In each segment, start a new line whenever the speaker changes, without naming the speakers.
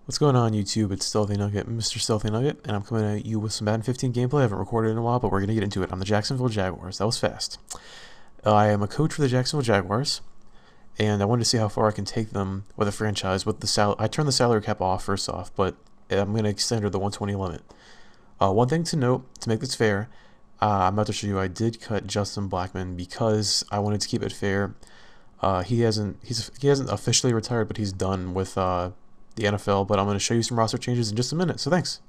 What's going on YouTube? It's StealthyNugget, MrStealthyNugget, and I'm coming at you with some Madden 15 gameplay. I haven't recorded in a while, but we're going to get into it. I'm the Jacksonville Jaguars. That was fast. I am a coach for the Jacksonville Jaguars, and I wanted to see how far I can take them with a franchise. With the I turned the salary cap off first off, but I'm going to extend the 120 limit. One thing to note, to make this fair, I'm about to show you I did cut Justin Blackman because I wanted to keep it fair. He hasn't officially retired, but he's done with the NFL. But I'm going to show you some roster changes in just a minute. So thanks.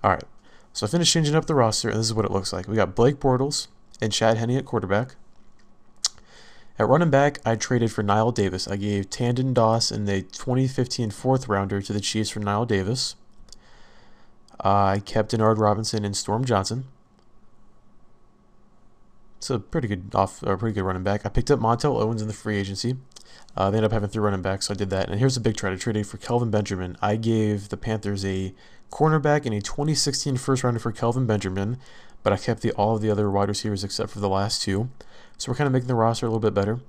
All right. So I finished changing up the roster, and this is what it looks like. We got Blake Bortles and Chad Henne at quarterback. At running back, I traded for Knile Davis. I gave Tandon Doss and the 2015 fourth rounder to the Chiefs for Knile Davis. I kept Denard Robinson and Storm Johnson. It's a pretty good running back. I picked up Montel Owens in the free agency. They ended up having 3 running backs, so I did that. And here's a big trade. I traded for Kelvin Benjamin. I gave the Panthers a cornerback and a 2016 first rounder for Kelvin Benjamin, but I kept all of the other wide receivers except for the last 2. So we're kind of making the roster a little bit better.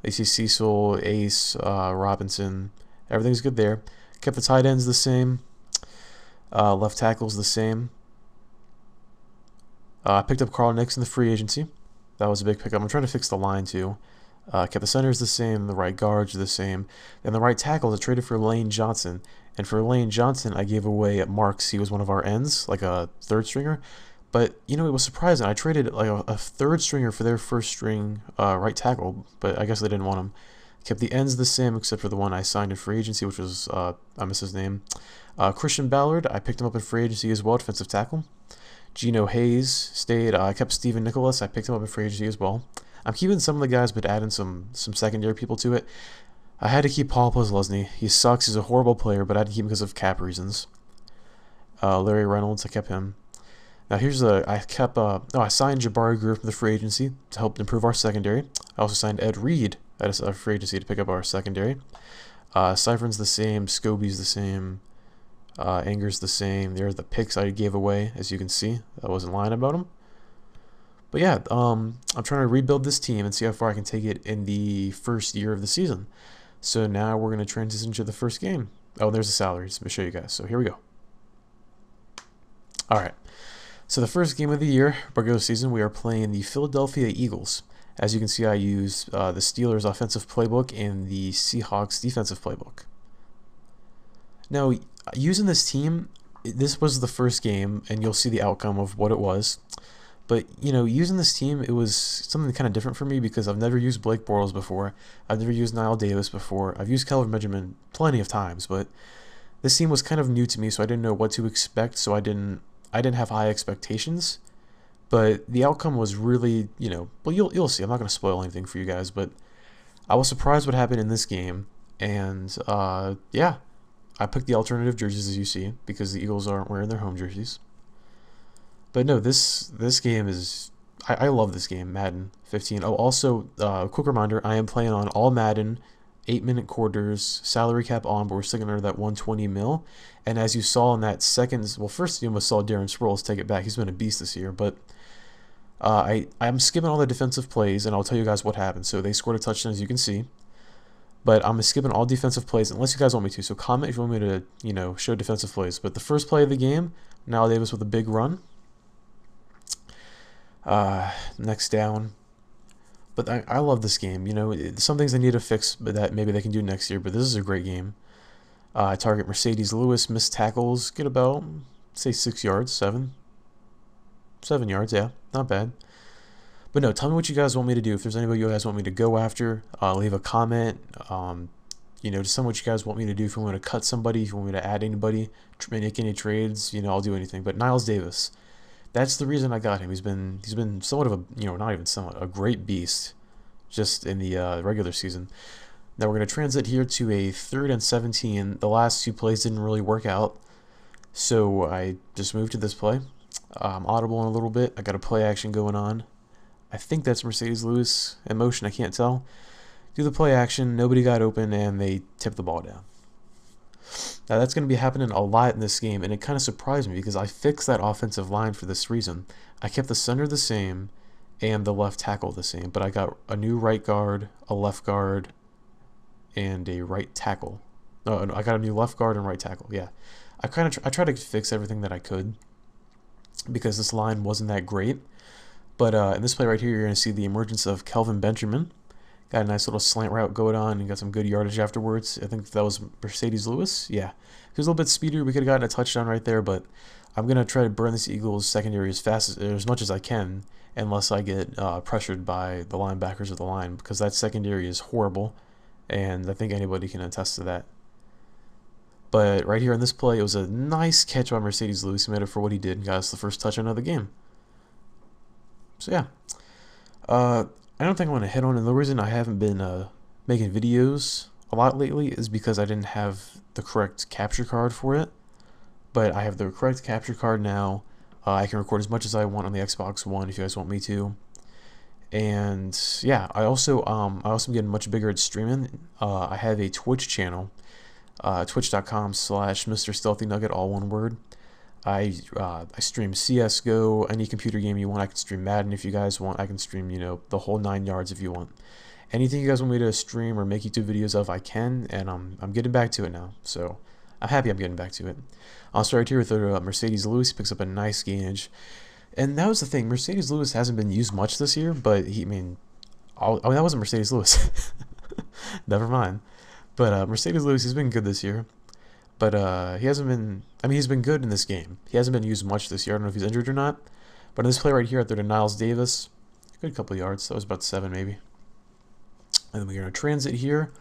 You see Cecil, Ace, Robinson. Everything's good there. Kept the tight ends the same. Left tackles the same. I picked up Carl Nix in the free agency. That was a big pickup. I'm trying to fix the line too. Kept the centers the same, the right guards the same, and the right tackles I traded for Lane Johnson. And for Lane Johnson, I gave away Marks. He was one of our ends, like a third stringer. But it was surprising. I traded like a third stringer for their first string right tackle, but I guess they didn't want him. Kept the ends the same except for the one I signed in free agency, which was I miss his name. Christian Ballard, I picked him up in free agency as well, defensive tackle. Geno Hayes stayed. I kept Steven Nicholas. I picked him up in free agency as well. I'm keeping some of the guys, but adding some secondary people to it. I had to keep Paul Posluszny. He sucks. He's a horrible player, but I had to keep him because of cap reasons. Larry Reynolds, I kept him. Now I signed Jabari Greer from the free agency to help improve our secondary. I also signed Ed Reed at a free agency to pick up our secondary. Cyphern's the same. Scobie's the same. Anger's the same. There are the picks I gave away, as you can see. I wasn't lying about them. But yeah, I'm trying to rebuild this team and see how far I can take it in the first year of the season. So now we're going to transition to the first game. Oh, there's the salaries. Let me show you guys. So here we go. All right. So the first game of the year, regular season, we are playing the Philadelphia Eagles. As you can see, I use the Steelers offensive playbook and the Seahawks defensive playbook. Now, using this team, this was the first game, and you'll see the outcome of what it was. But, using this team, it was something kind of different for me because I've never used Blake Bortles before. I've never used Knile Davis before. I've used Kelvin Benjamin plenty of times, but this team was kind of new to me, so I didn't know what to expect, so I didn't have high expectations. But the outcome was really, well, you'll see. I'm not going to spoil anything for you guys, but I was surprised what happened in this game. And, yeah, I picked the alternative jerseys, as you see, because the Eagles aren't wearing their home jerseys. But no, this game is... I love this game, Madden 15. Oh, also, quick reminder, I am playing on all Madden, 8-minute quarters, salary cap on, but we're sticking under that 120 mil. And as you saw in that first you almost saw Darren Sproles take it back. He's been a beast this year, but I'm skipping all the defensive plays, and I'll tell you guys what happened. So they scored a touchdown, as you can see. But I'm skipping all defensive plays unless you guys want me to. So comment if you want me to, show defensive plays. But the first play of the game, Knile Davis with a big run. Next down. But I love this game. Some things they need to fix, but that maybe they can do next year. But this is a great game. Target Mercedes Lewis, missed tackles, get about, say 6 yards, 7 yards, yeah, not bad. But no, tell me what you guys want me to do. If there's anybody you guys want me to go after, leave a comment. Just tell me what you guys want me to do. If you want me to cut somebody, if you want me to add anybody, make any trades, I'll do anything. But Knile Davis, that's the reason I got him. He's been somewhat of a, not even somewhat, a great beast just in the regular season. Now we're going to transit here to a 3rd and 17. The last 2 plays didn't really work out, so I just moved to this play. I'm audible in a little bit. I got a play action going on. I think that's Mercedes Lewis in motion. I can't tell. Do the play action. Nobody got open, and they tipped the ball down. Now that's going to be happening a lot in this game, and it kind of surprised me because I fixed that offensive line for this reason. I kept the center the same and the left tackle the same, but I got a new right guard, a left guard, and a right tackle. No, no, I got a new left guard and right tackle. Yeah, I tried to fix everything that I could because this line wasn't that great. But in this play right here, you're going to see the emergence of Kelvin Benjamin. Got a nice little slant route going on and got some good yardage afterwards. I think that was Mercedes Lewis. Yeah, he was a little bit speedier. We could have gotten a touchdown right there, but I'm going to try to burn this Eagles secondary as much as I can, unless I get pressured by the linebackers of the line, because that secondary is horrible, and I think anybody can attest to that. But right here in this play, it was a nice catch by Mercedes Lewis. He made it for what he did and got us the first touchdown of the game. So yeah, I don't think I want to hit on, and the reason I haven't been making videos a lot lately is because I didn't have the correct capture card for it. But I have the correct capture card now. I can record as much as I want on the Xbox One if you guys want me to. And yeah, I also am getting much bigger at streaming. I have a Twitch channel, twitch.com/MrStealthyNugget, all one word. I stream CS:GO, any computer game you want. I can stream Madden if you guys want. I can stream, the whole 9 yards if you want. Anything you guys want me to stream or make YouTube videos of, I can, and I'm getting back to it now. So I'm happy I'm getting back to it. I'll start here with Mercedes Lewis. He picks up a nice gainage. And that was the thing. Mercedes Lewis hasn't been used much this year, but that wasn't Mercedes Lewis. Never mind. But Mercedes Lewis, he's been good this year. But he hasn't been, he's been good in this game. He hasn't been used much this year. I don't know if he's injured or not. But in this play right here, I threw to Niles Davis. Good couple of yards. That was about 7 maybe. And then we're going to transit here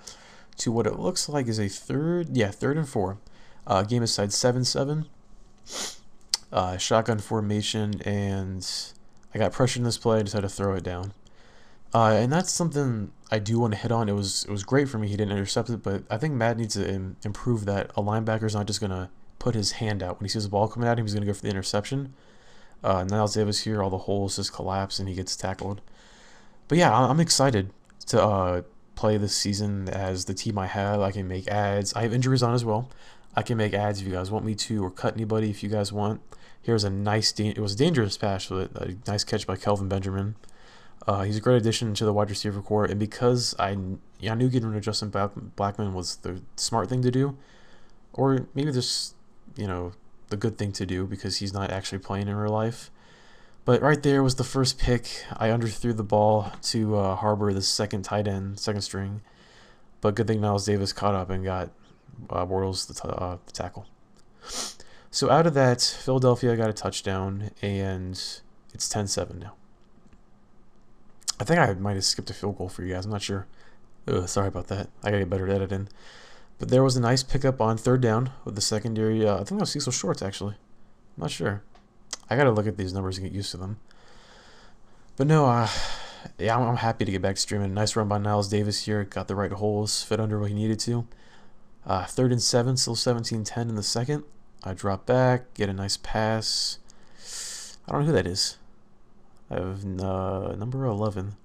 to what it looks like is a third and 4. Game is side 7-7. Shotgun formation, and I got pressure in this play. I just had to throw it down. And that's something I do want to hit on. It was great for me. He didn't intercept it, but I think Matt needs to improve that. A linebacker's not just going to put his hand out. When he sees the ball coming at him, he's going to go for the interception. Niles Davis here, all the holes just collapse, and he gets tackled. But yeah, I'm excited to play this season as the team I have. I can make ads. I have injuries on as well. I can make ads if you guys want me to, or cut anybody if you guys want. Here's a nice, it was a dangerous pass, but a nice catch by Kelvin Benjamin. He's a great addition to the wide receiver core, and because I knew getting rid of Justin Blackman was the smart thing to do, or maybe just, the good thing to do because he's not actually playing in real life. But right there was the first pick. I underthrew the ball to Harbor, the second tight end, second string. But good thing Niles Davis caught up and got Bortles the tackle. So out of that, Philadelphia got a touchdown, and it's 10-7 now. I think I might have skipped a field goal for you guys. I'm not sure. Sorry about that. I gotta get better at editing. But there was a nice pickup on third down with the secondary. I think that was Cecil Shorts, actually. I'm not sure. I gotta look at these numbers and get used to them. But no, yeah, I'm happy to get back to streaming. Nice run by Niles Davis here. Got the right holes, fit under what he needed to. 3rd and 7, still 17-10 in the second. I drop back, get a nice pass. I don't know who that is. I have number 11.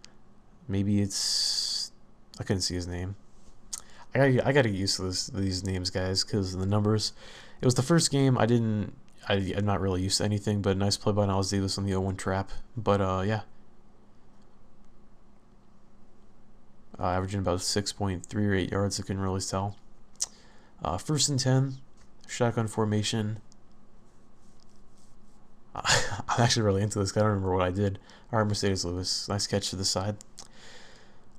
Maybe it's... I couldn't see his name. I gotta get used to these names, guys, because of the numbers. It was the first game. I'm not really used to anything, but a nice play by Niles Davis on the 0-1 trap. But, yeah. Averaging about 6.3 or 8 yards, I couldn't really tell. 1st and 10, shotgun formation. I'm actually really into this. I don't remember what I did. All right, Mercedes Lewis, nice catch to the side.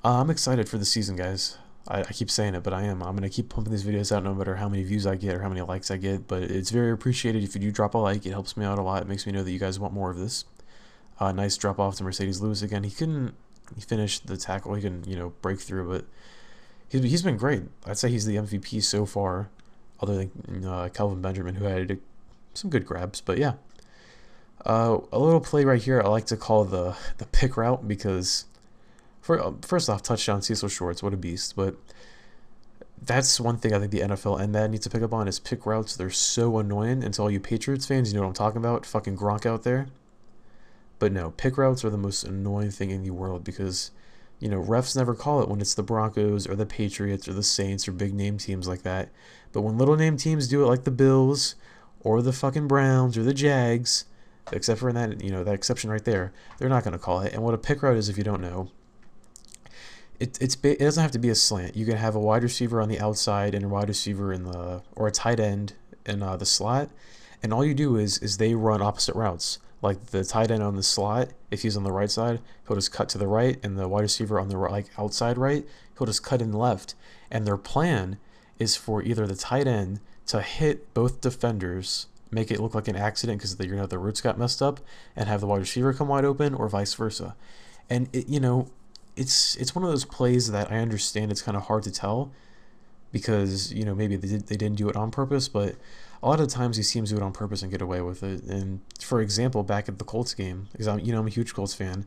I'm excited for the season, guys. I keep saying it, but I am. I'm going to keep pumping these videos out no matter how many views I get or how many likes I get. But it's very appreciated if you do drop a like. It helps me out a lot. It makes me know that you guys want more of this. Nice drop off to Mercedes Lewis again. He finished the tackle. He couldn't, break through, but he's been great. I'd say he's the MVP so far, other than Kelvin Benjamin, who had some good grabs. But yeah, a little play right here I like to call the pick route, because first off, touchdown, Cecil Shorts, what a beast. But that's one thing I think the NFL and Madden needs to pick up on is pick routes. They're so annoying, and to all you Patriots fans, you know what I'm talking about, fucking Gronk out there. But no, pick routes are the most annoying thing in the world, because refs never call it when it's the Broncos or the Patriots or the Saints or big name teams like that. But when little name teams do it, like the Bills or the fucking Browns or the Jags, except for that, that exception right there, they're not going to call it. And what a pick route is, if you don't know, it doesn't have to be a slant. You can have a wide receiver on the outside and a wide receiver in the, or a tight end in the slot, and all you do is they run opposite routes. Like the tight end on the slot, if he's on the right side, he'll just cut to the right, and the wide receiver on the like outside right, he'll just cut in left. And their plan is for either the tight end to hit both defenders, make it look like an accident because you're gonna have the roots got messed up, and have the wide receiver come wide open, or vice versa. And it's one of those plays that I understand it's kind of hard to tell because maybe they didn't do it on purpose, but a lot of times he seems to do it on purpose and get away with it. And for example, back at the Colts game, because I'm a huge Colts fan,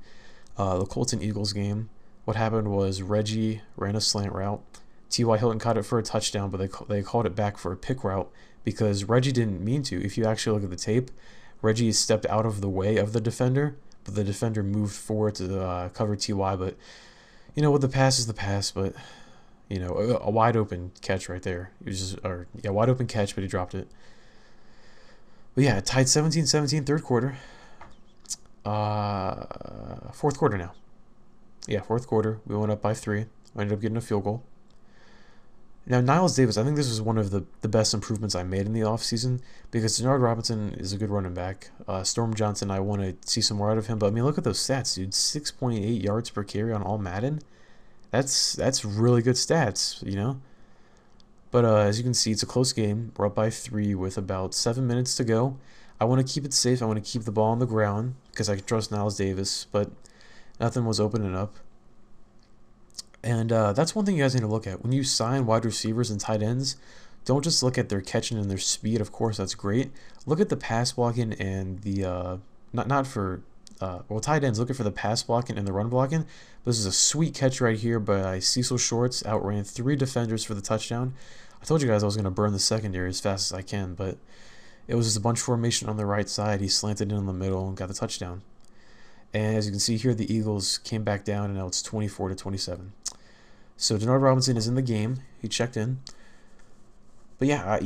the Colts and Eagles game, what happened was Reggie ran a slant route. T.Y. Hilton caught it for a touchdown, but they called it back for a pick route because Reggie didn't mean to. If you actually look at the tape, Reggie stepped out of the way of the defender, but the defender moved forward to cover T.Y. But what the pass is the pass, but a wide open catch right there. It was just, wide open catch, but he dropped it. But yeah, tied 17-17 third quarter. Fourth quarter now. Yeah, fourth quarter. We went up by 3. We ended up getting a field goal. Now, Niles Davis, I think this was one of the best improvements I made in the offseason because Denard Robinson is a good running back. Storm Johnson, I want to see some more out of him. But, I mean, look at those stats, dude. 6.8 yards per carry on all Madden. That's really good stats, But as you can see, it's a close game. We're up by 3 with about 7 minutes to go. I want to keep it safe. I want to keep the ball on the ground because I can trust Niles Davis. But nothing was opening up. And that's one thing you guys need to look at. When you sign wide receivers and tight ends, don't just look at their catching and their speed. Of course, that's great. Look at the pass blocking and the tight ends. Looking for the pass blocking and the run blocking. This is a sweet catch right here by Cecil Shorts. Outran 3 defenders for the touchdown. I told you guys I was going to burn the secondary as fast as I can, but it was just a bunch formation on the right side. He slanted in the middle and got the touchdown. And as you can see here, the Eagles came back down, and now it's 24-27. So Denard Robinson is in the game. He checked in. But yeah,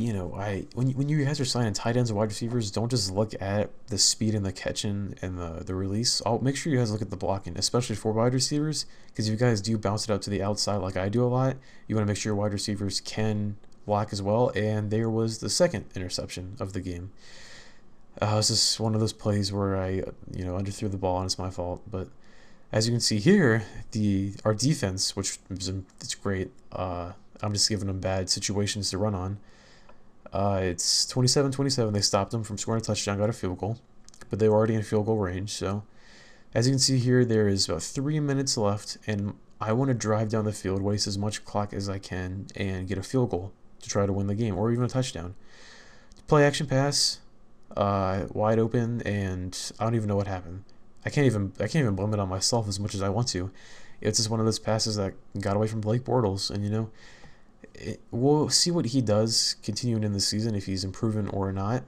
when you guys are signing tight ends and wide receivers, don't just look at the speed and the catching and the release. I'll make sure you guys look at the blocking, especially for wide receivers, because if you guys do bounce it out to the outside like I do a lot, you want to make sure your wide receivers can block as well. And there was the second interception of the game. It's just one of those plays where I underthrew the ball and it's my fault. But as you can see here, our defense, which it's great. I'm just giving them bad situations to run on. It's 27-27. They stopped them from scoring a touchdown, got a field goal, but they were already in field goal range. So as you can see here, there is about 3 minutes left, and I want to drive down the field, waste as much clock as I can, and get a field goal to try to win the game, or even a touchdown. Play action pass, wide open, and I don't even know what happened. I can't even blame it on myself as much as I want to. It's just one of those passes that got away from Blake Bortles, and we'll see what he does continuing in the season, if he's improving or not.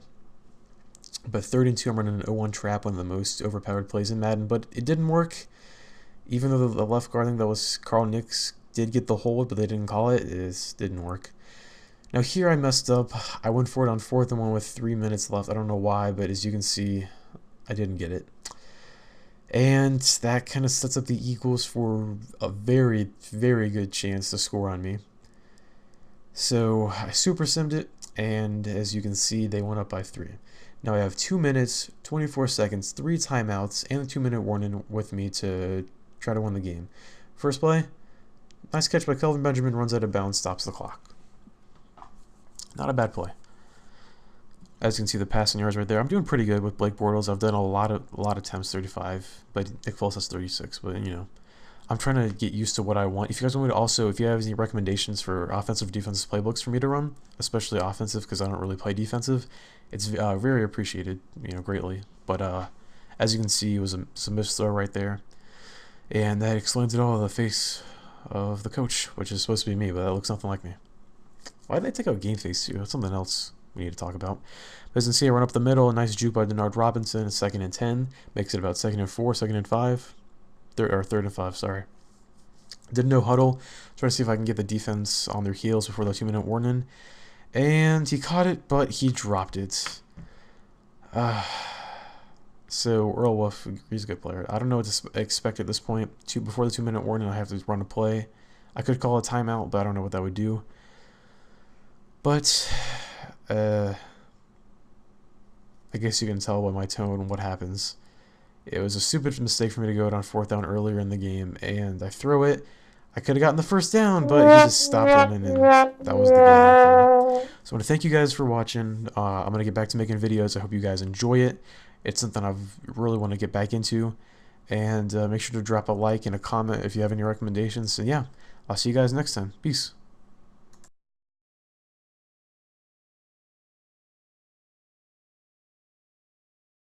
But 3rd and 2, I'm running an 0-1 trap, one of the most overpowered plays in Madden, but it didn't work. Even though the left guard, I think that was Carl Nix, did get the hold, but they didn't call it. It didn't work. Now here I messed up. I went for it on 4th and 1 with 3 minutes left. I don't know why, but as you can see, I didn't get it. And that kind of sets up the Eagles for a very, very good chance to score on me. So I super simmed it, and as you can see, they went up by 3. Now I have 2 minutes, 24 seconds, 3 timeouts, and a 2-minute warning with me to try to win the game. First play, nice catch by Kelvin Benjamin, runs out of bounds, stops the clock. Not a bad play. As you can see, the passing yards right there. I'm doing pretty good with Blake Bortles. I've done a lot of attempts, 35, but Nick Foles has 36. But I'm trying to get used to what I want. If you guys want me to also, if you have any recommendations for offensive, defensive playbooks for me to run, especially offensive, because I don't really play defensive, it's very appreciated, greatly. But as you can see, it was a missed throw right there, and that explains it all. The face of the coach, which is supposed to be me, but that looks nothing like me. Why did they take out game face too? That's something else we need to talk about. As you can see, I run up the middle, a nice juke by Denard Robinson, 2nd and 10, makes it about 2nd and 4, 2nd and 5, or 3rd and 5, sorry. Did no huddle, trying to see if I can get the defense on their heels before the 2-minute warning, and he caught it, but he dropped it. So Earl Wolf, he's a good player. I don't know what to expect at this point. Before the 2-minute warning, I have to run a play. I could call a timeout, but I don't know what that would do. But I guess you can tell by my tone what happens. It was a stupid mistake for me to go out on 4th down earlier in the game, and I throw it. I could have gotten the first down, but he just stopped running, and that was the game right there. So I want to thank you guys for watching. I'm going to get back to making videos. I hope you guys enjoy it. It's something I really want to get back into. And make sure to drop a like and a comment if you have any recommendations. And yeah, I'll see you guys next time. Peace.